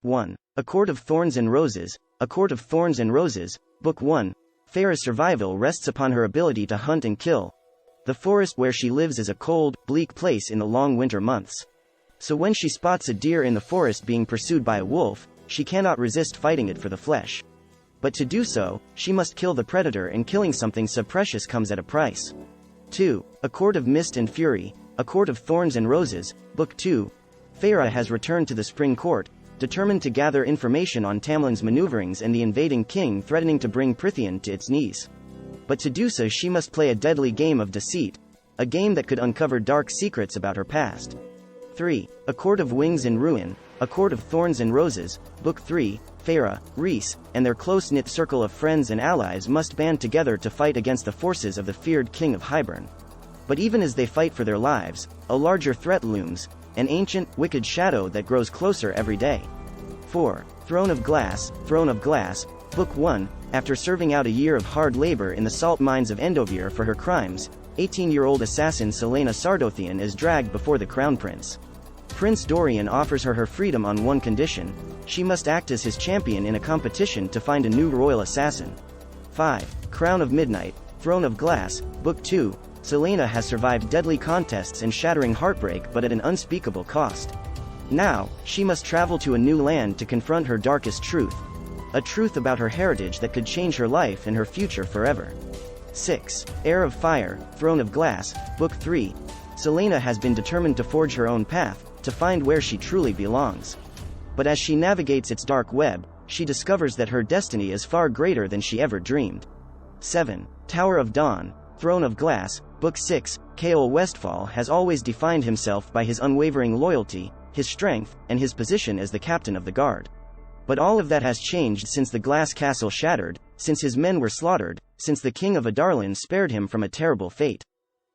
1. A Court of Thorns and Roses. A Court of Thorns and Roses, Book 1. Feyre's survival rests upon her ability to hunt and kill. The forest where she lives is a cold, bleak place in the long winter months. So when she spots a deer in the forest being pursued by a wolf, she cannot resist fighting it for the flesh. But to do so, she must kill the predator, and killing something so precious comes at a price. 2. A Court of Mist and Fury. A Court of Thorns and Roses, Book 2. Feyre has returned to the Spring Court, determined to gather information on Tamlin's maneuverings and the invading king threatening to bring Prythian to its knees. But to do so she must play a deadly game of deceit, a game that could uncover dark secrets about her past. 3. A Court of Wings and Ruin. A Court of Thorns and Roses, Book 3. Feyre, Rhys, and their close-knit circle of friends and allies must band together to fight against the forces of the feared King of Hybern. But even as they fight for their lives, a larger threat looms, an ancient, wicked shadow that grows closer every day. 4. Throne of Glass, Book 1. After serving out a year of hard labor in the salt mines of Endovir for her crimes, 18-year-old assassin Celaena Sardothian is dragged before the Crown Prince. Prince Dorian offers her freedom on one condition: she must act as his champion in a competition to find a new royal assassin. 5. Crown of Midnight, Throne of Glass, Book 2. Celaena has survived deadly contests and shattering heartbreak, but at an unspeakable cost. Now, she must travel to a new land to confront her darkest truth. A truth about her heritage that could change her life and her future forever. 6. Heir of Fire, Throne of Glass, Book 3. Celaena has been determined to forge her own path, to find where she truly belongs. But as she navigates its dark web, she discovers that her destiny is far greater than she ever dreamed. 7. Tower of Dawn, Throne of Glass, Book 6. Kael Westfall has always defined himself by his unwavering loyalty, his strength, and his position as the captain of the guard. But all of that has changed since the glass castle shattered, since his men were slaughtered, since the King of Adarlan spared him from a terrible fate.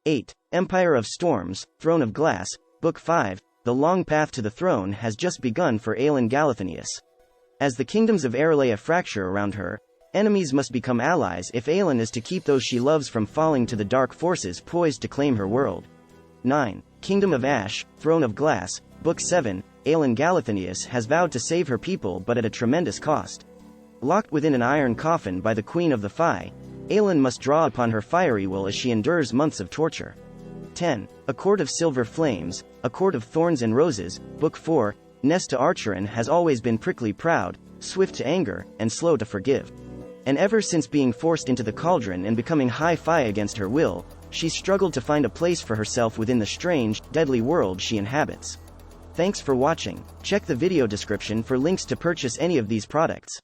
8. Empire of Storms, Throne of Glass, Book 5. The long path to the throne has just begun for Aelin Galathynius. As the kingdoms of Arelea fracture around her, enemies must become allies if Aelin is to keep those she loves from falling to the dark forces poised to claim her world. 9. Kingdom of Ash, Throne of Glass, Book 7. Aelin Galathynius has vowed to save her people, but at a tremendous cost. Locked within an iron coffin by the Queen of the Fae, Aelin must draw upon her fiery will as she endures months of torture. 10. A Court of Silver Flames, A Court of Thorns and Roses, Book 4. Nesta Archeron has always been prickly proud, swift to anger, and slow to forgive. And ever since being forced into the cauldron and becoming High Fae against her will, she's struggled to find a place for herself within the strange, deadly world she inhabits. Thanks for watching. Check the video description for links to purchase any of these products.